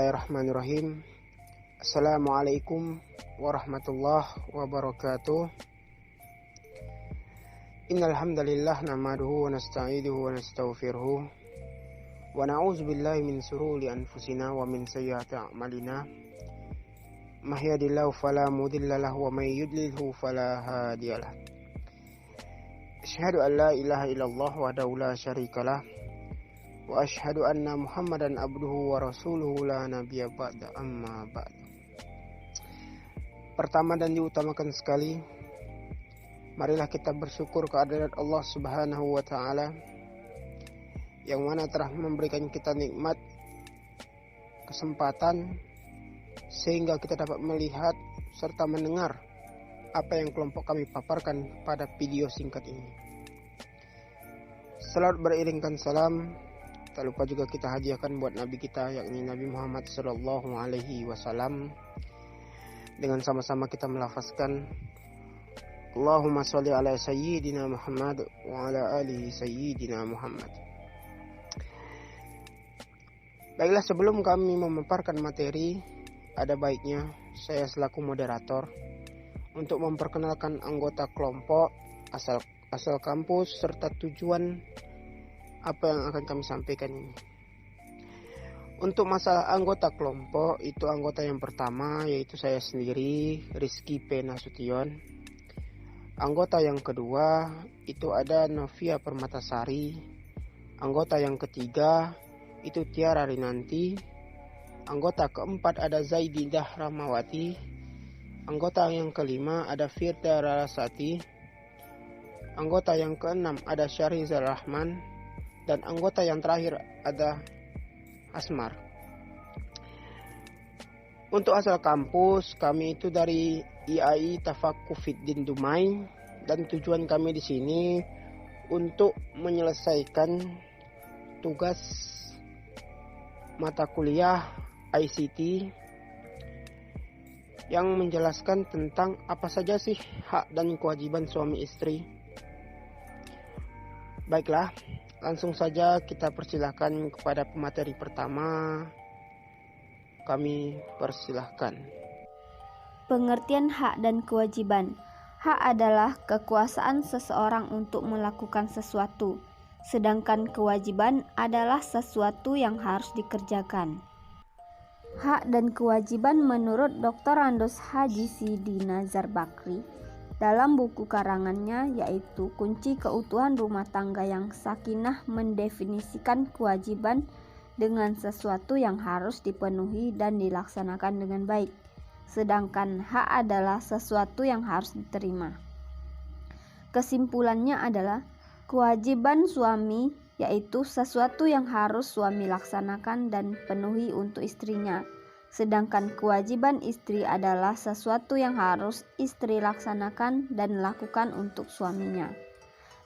Bismillahirrahmanirrahim. Assalamualaikum warahmatullahi wabarakatuh. Innal hamdalillah nahmaduhu wa nasta'inuhu wa nastaghfiruh wa na'udzu billahi min shururi anfusina wa min sayyiati a'malina. May yahdihillahu fala mudilla lahu wa may yudlilhu fala hadiyalah. Asyhadu an la ilaha illallah wahdahu la syarikalah wa asyhadu anna Muhammadan abduhu wa rasuluhu la nabiyya ba'da amma ba'd. Pertama dan diutamakan sekali, marilah kita bersyukur kehadirat Allah Subhanahu wa taala yang mana telah memberikan kita nikmat kesempatan sehingga kita dapat melihat serta mendengar apa yang kelompok kami paparkan pada video singkat ini. Salawat beriringkan salam tak lupa juga kita hadiahkan buat Nabi kita, yakni Nabi Muhammad Sallallahu Alaihi Wasallam. Dengan sama-sama kita melafazkan Allahumma sholli ala Sayyidina Muhammad wa ala alihi Sayyidina Muhammad. Baiklah, sebelum kami memaparkan materi, ada baiknya saya selaku moderator untuk memperkenalkan anggota kelompok, asal kampus, serta tujuan apa yang akan kami sampaikan ini. Untuk masalah anggota kelompok, itu anggota yang pertama yaitu saya sendiri, Rizky P. Nasution. Anggota yang kedua itu ada Novia Permatasari. Anggota yang ketiga itu Tiara Rinanti. Anggota keempat ada Zaididah Rahmawati. Anggota yang kelima ada Firda Rarasati. Anggota yang keenam ada Syarizal Rahman. Dan anggota yang terakhir ada Asmar. Untuk asal kampus, kami itu dari IAI Tafaqquh Fiddin Dumai, dan tujuan kami di sini untuk menyelesaikan tugas mata kuliah ICT yang menjelaskan tentang apa saja sih hak dan kewajiban suami istri. Baiklah, langsung saja kita persilahkan kepada pemateri pertama. Kami persilahkan. Pengertian hak dan kewajiban. Hak adalah kekuasaan seseorang untuk melakukan sesuatu, sedangkan kewajiban adalah sesuatu yang harus dikerjakan. Hak dan kewajiban menurut Dr. Andos Haji Sidi Nazar Bakri dalam buku karangannya yaitu Kunci Keutuhan Rumah Tangga yang Sakinah, mendefinisikan kewajiban dengan sesuatu yang harus dipenuhi dan dilaksanakan dengan baik, sedangkan hak adalah sesuatu yang harus diterima. Kesimpulannya adalah kewajiban suami yaitu sesuatu yang harus suami laksanakan dan penuhi untuk istrinya, sedangkan kewajiban istri adalah sesuatu yang harus istri laksanakan dan lakukan untuk suaminya.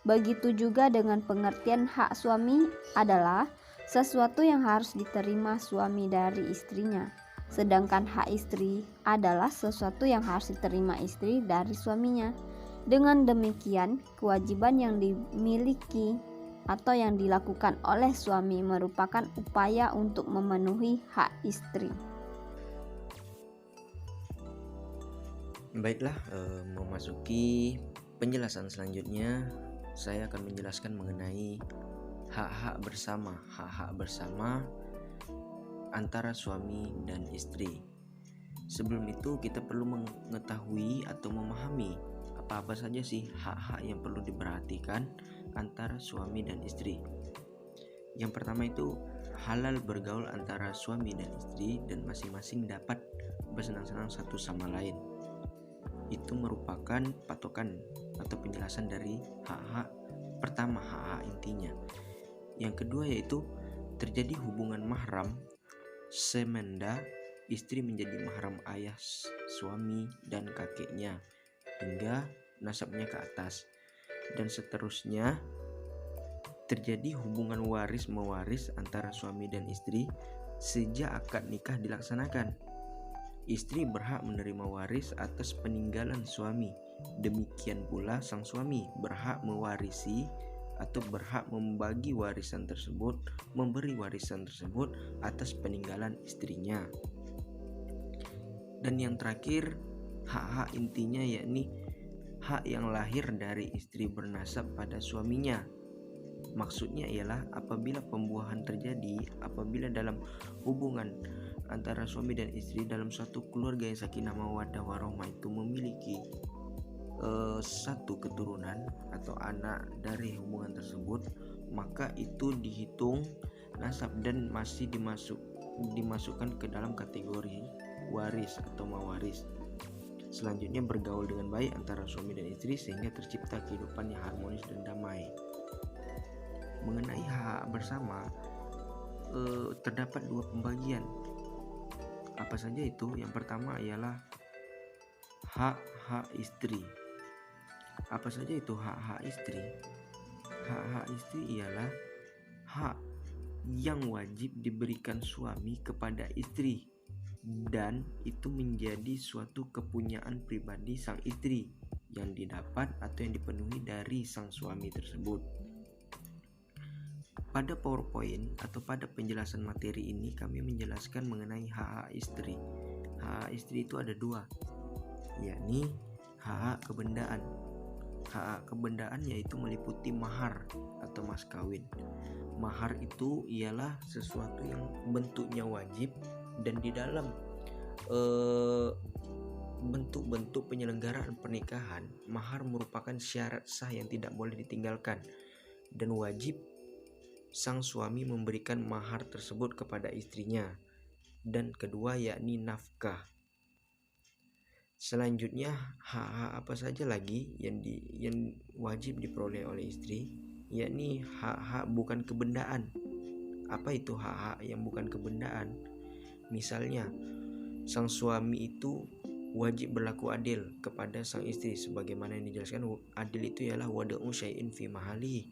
Begitu juga dengan pengertian hak suami adalah sesuatu yang harus diterima suami dari istrinya, sedangkan hak istri adalah sesuatu yang harus diterima istri dari suaminya. Dengan demikian, kewajiban yang dimiliki atau yang dilakukan oleh suami merupakan upaya untuk memenuhi hak istri. Baiklah, memasuki penjelasan selanjutnya, saya akan menjelaskan mengenai hak-hak bersama antara suami dan istri. Sebelum itu kita perlu mengetahui atau memahami apa-apa saja sih hak-hak yang perlu diperhatikan antara suami dan istri. Yang pertama itu halal bergaul antara suami dan istri dan masing-masing dapat bersenang-senang satu sama lain. Itu merupakan patokan atau penjelasan dari hak-hak pertama, hak-hak intinya. Yang kedua yaitu terjadi hubungan mahram semenda istri menjadi mahram ayah, suami, dan kakeknya hingga nasabnya ke atas, dan seterusnya. Terjadi hubungan waris mewaris antara suami dan istri sejak akad nikah dilaksanakan. Istri berhak menerima waris atas peninggalan suami. Demikian pula sang suami berhak mewarisi atau berhak memberi warisan tersebut atas peninggalan istrinya. Dan yang terakhir, hak-hak intinya yakni hak yang lahir dari istri bernasab pada suaminya. Maksudnya ialah apabila pembuahan terjadi, apabila dalam hubungan antara suami dan istri dalam suatu keluarga yang sakinah mawaddah warahmah itu memiliki satu keturunan atau anak dari hubungan tersebut, maka itu dihitung nasab dan masih dimasukkan ke dalam kategori waris atau mawaris. Selanjutnya, bergaul dengan baik antara suami dan istri sehingga tercipta kehidupan yang harmonis dan damai. Mengenai hak bersama, terdapat dua pembagian. Apa saja itu? Yang pertama ialah hak-hak istri. Apa saja itu hak-hak istri? Hak-hak istri ialah hak yang wajib diberikan suami kepada istri, dan itu menjadi suatu kepunyaan pribadi sang istri yang didapat atau yang dipenuhi dari sang suami tersebut. Pada PowerPoint atau pada penjelasan materi ini kami menjelaskan mengenai hak-hak istri. Hak istri itu ada dua, yakni hak kebendaan. Hak kebendaan yaitu meliputi mahar atau mas kawin. Mahar itu ialah sesuatu yang bentuknya wajib, dan di dalam bentuk-bentuk penyelenggaraan pernikahan, mahar merupakan syarat sah yang tidak boleh ditinggalkan, dan wajib sang suami memberikan mahar tersebut kepada istrinya. Dan kedua yakni nafkah. Selanjutnya, hak-hak apa saja lagi yang wajib diperoleh oleh istri, yakni hak-hak bukan kebendaan. Apa itu hak-hak yang bukan kebendaan? Misalnya, sang suami itu wajib berlaku adil kepada sang istri, sebagaimana yang dijelaskan. Adil itu ialah wada'u syai'in fi mahalihi,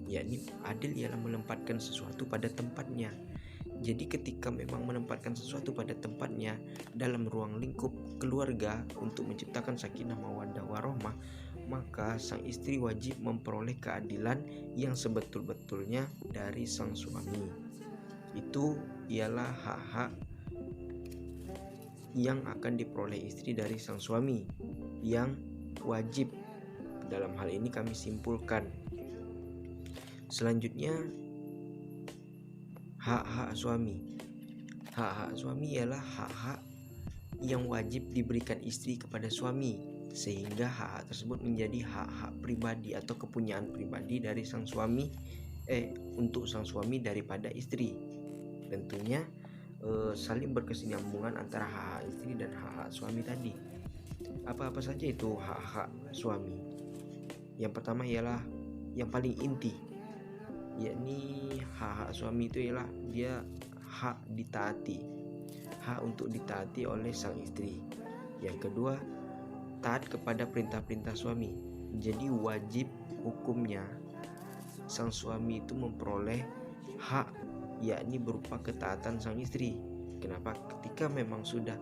yakni adil ialah menempatkan sesuatu pada tempatnya. Jadi ketika memang menempatkan sesuatu pada tempatnya dalam ruang lingkup keluarga untuk menciptakan sakinah mawaddah warahmah, maka sang istri wajib memperoleh keadilan yang sebetul-betulnya dari sang suami. Itu ialah hak-hak yang akan diperoleh istri dari sang suami yang wajib. Dalam hal ini kami simpulkan. Selanjutnya, hak-hak suami. Hak-hak suami ialah hak-hak yang wajib diberikan istri kepada suami, sehingga hak-hak tersebut menjadi hak-hak pribadi atau kepunyaan pribadi dari sang suami untuk sang suami daripada istri. Tentunya saling berkesinambungan antara hak-hak istri dan hak-hak suami tadi. Apa-apa saja itu hak-hak suami? Yang pertama ialah yang paling inti, yakni hak-hak suami itu ialah dia hak ditaati, hak untuk ditaati oleh sang istri. Yang kedua, taat kepada perintah-perintah suami. Jadi wajib hukumnya sang suami itu memperoleh hak, yakni berupa ketaatan sang istri. Kenapa? Ketika memang sudah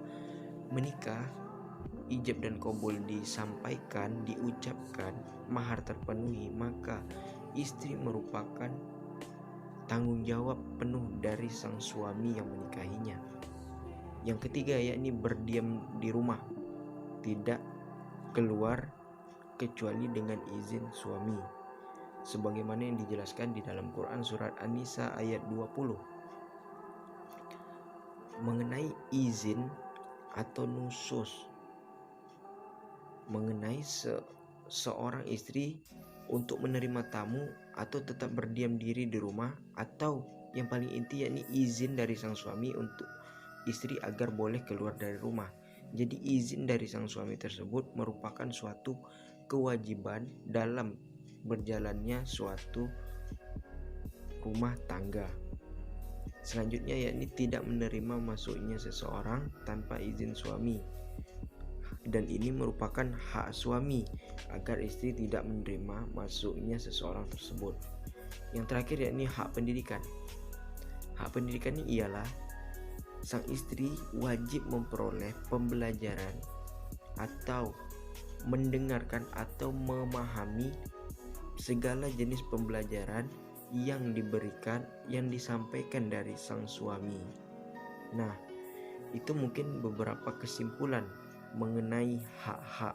menikah, ijab dan qabul disampaikan, diucapkan, mahar terpenuhi, maka istri merupakan tanggung jawab penuh dari sang suami yang menikahinya. Yang ketiga yakni berdiam di rumah, tidak keluar kecuali dengan izin suami, sebagaimana yang dijelaskan di dalam Quran surat An-Nisa ayat 20. Mengenai izin atau nusus, mengenai seorang istri untuk menerima tamu atau tetap berdiam diri di rumah, atau yang paling inti yakni izin dari sang suami untuk istri agar boleh keluar dari rumah. Jadi izin dari sang suami tersebut merupakan suatu kewajiban dalam berjalannya suatu rumah tangga. Selanjutnya yakni tidak menerima masuknya seseorang tanpa izin suami, dan ini merupakan hak suami agar istri tidak menerima masuknya seseorang tersebut. Yang terakhir yakni hak pendidikan. Hak pendidikan ini ialah sang istri wajib memperoleh pembelajaran atau mendengarkan atau memahami segala jenis pembelajaran yang diberikan, yang disampaikan dari sang suami. Nah, itu mungkin beberapa kesimpulan mengenai hak-hak.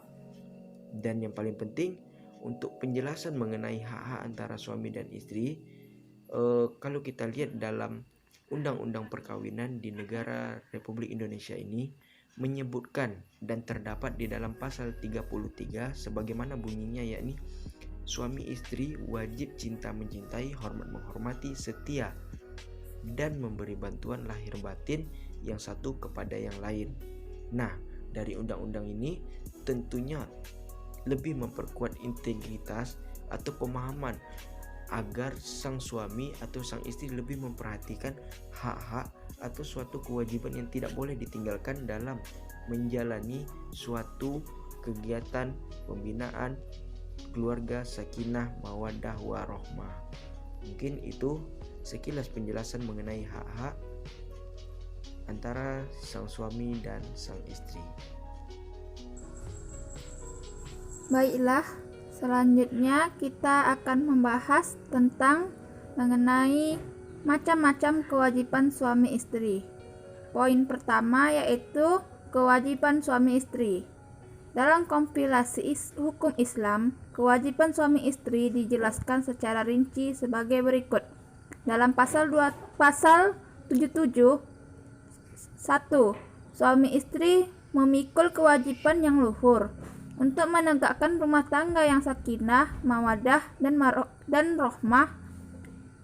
Dan yang paling penting, untuk penjelasan mengenai hak-hak antara suami dan istri, kalau kita lihat dalam Undang-Undang Perkawinan di negara Republik Indonesia ini menyebutkan dan terdapat di dalam pasal 33 sebagaimana bunyinya, yakni suami istri wajib cinta mencintai, hormat menghormati, setia, dan memberi bantuan lahir batin yang satu kepada yang lain. Nah, dari undang-undang ini tentunya lebih memperkuat integritas atau pemahaman agar sang suami atau sang istri lebih memperhatikan hak-hak atau suatu kewajiban yang tidak boleh ditinggalkan dalam menjalani suatu kegiatan pembinaan keluarga sakinah mawaddah warohmah. Mungkin itu sekilas penjelasan mengenai hak-hak antara sang suami dan sang istri. Baiklah, selanjutnya kita akan membahas tentang mengenai macam-macam kewajiban suami istri. Poin pertama yaitu kewajiban suami istri. Dalam kompilasi hukum Islam, kewajiban suami istri dijelaskan secara rinci sebagai berikut. Dalam pasal 77 1. Suami istri memikul kewajiban yang luhur untuk menegakkan rumah tangga yang sakinah, mawaddah, dan rohmah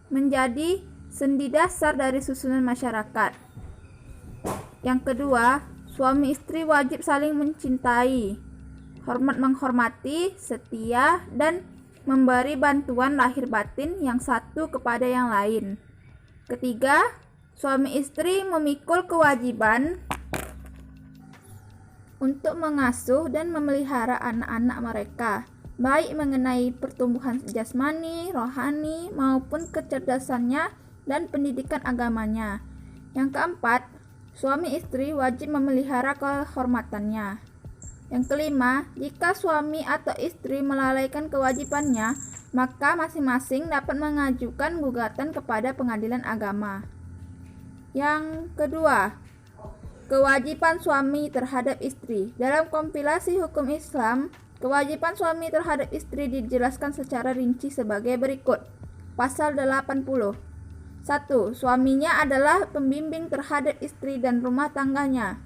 menjadi sendi dasar dari susunan masyarakat. Yang kedua, suami istri wajib saling mencintai, hormat menghormati, setia, dan memberi bantuan lahir batin yang satu kepada yang lain. Ketiga, suami istri memikul kewajiban untuk mengasuh dan memelihara anak-anak mereka, baik mengenai pertumbuhan jasmani, rohani, maupun kecerdasannya dan pendidikan agamanya. Yang keempat, suami istri wajib memelihara kehormatannya. Yang kelima, jika suami atau istri melalaikan kewajibannya, maka masing-masing dapat mengajukan gugatan kepada pengadilan agama. Yang kedua, kewajiban suami terhadap istri. Dalam kompilasi hukum Islam, kewajiban suami terhadap istri dijelaskan secara rinci sebagai berikut. Pasal 80. 1. Suaminya adalah pembimbing terhadap istri dan rumah tangganya.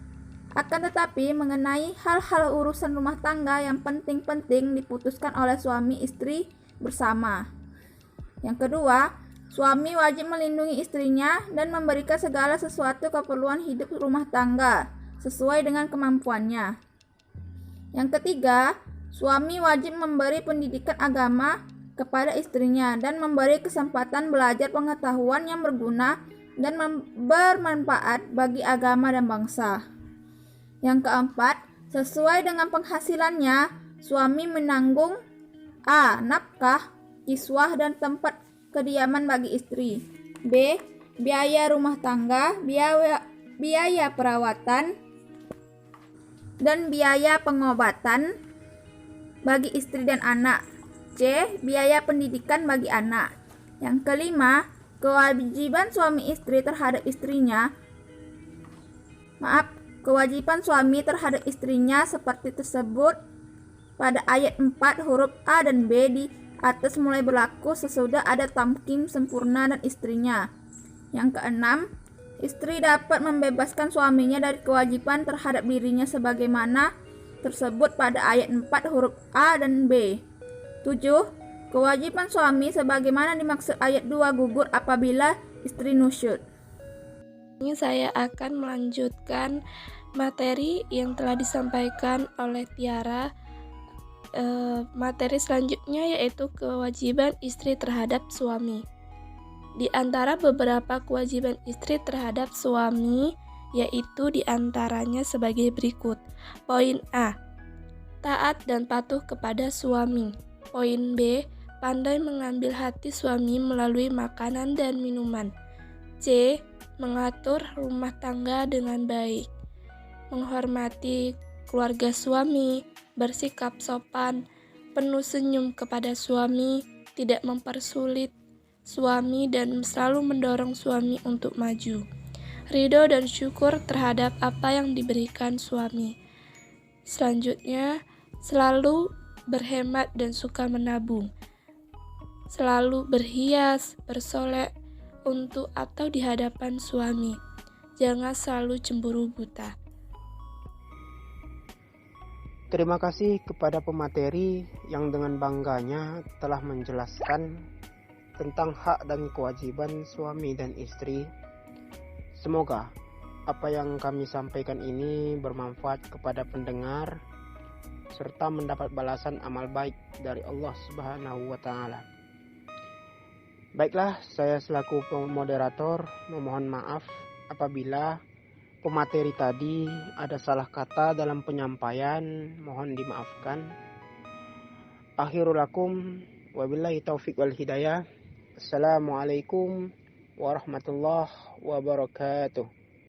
Akan tetapi, mengenai hal-hal urusan rumah tangga yang penting-penting diputuskan oleh suami istri bersama. Yang kedua, suami wajib melindungi istrinya dan memberikan segala sesuatu keperluan hidup rumah tangga sesuai dengan kemampuannya. Yang ketiga, suami wajib memberi pendidikan agama kepada istrinya dan memberi kesempatan belajar pengetahuan yang berguna dan bermanfaat bagi agama dan bangsa. Yang keempat, sesuai dengan penghasilannya, suami menanggung A. Nafkah, kiswah, dan tempat kediaman bagi istri. B. Biaya rumah tangga, biaya perawatan, dan biaya pengobatan bagi istri dan anak. C. Biaya pendidikan bagi anak. Yang kelima, kewajiban suami istri terhadap istrinya. Kewajiban suami terhadap istrinya seperti tersebut pada ayat 4 huruf A dan B di atas mulai berlaku sesudah ada tamkim sempurna dan istrinya. Yang keenam, istri dapat membebaskan suaminya dari kewajiban terhadap dirinya sebagaimana tersebut pada ayat 4 huruf A dan B. 7. Kewajiban suami sebagaimana dimaksud ayat 2 gugur apabila istri nusyud. Ini saya akan melanjutkan materi yang telah disampaikan oleh Tiara. Materi selanjutnya yaitu kewajiban istri terhadap suami. Di antara beberapa kewajiban istri terhadap suami yaitu diantaranya sebagai berikut. Poin A, taat dan patuh kepada suami. Poin B, pandai mengambil hati suami melalui makanan dan minuman. C, mengatur rumah tangga dengan baik, menghormati keluarga suami, bersikap sopan, penuh senyum kepada suami, tidak mempersulit suami dan selalu mendorong suami untuk maju. Ridho dan syukur terhadap apa yang diberikan suami. Selanjutnya, selalu berhemat dan suka menabung. Selalu berhias, bersolek untuk atau di hadapan suami. Jangan selalu cemburu buta. Terima kasih kepada pemateri yang dengan bangganya telah menjelaskan tentang hak dan kewajiban suami dan istri. Semoga apa yang kami sampaikan ini bermanfaat kepada pendengar serta mendapat balasan amal baik dari Allah Subhanahu wa taala. Baiklah, saya selaku moderator memohon maaf apabila pemateri tadi ada salah kata dalam penyampaian, mohon dimaafkan. Akhirul lakum wabillahi taufik wal hidayah. Assalamualaikum warahmatullahi wabarakatuh.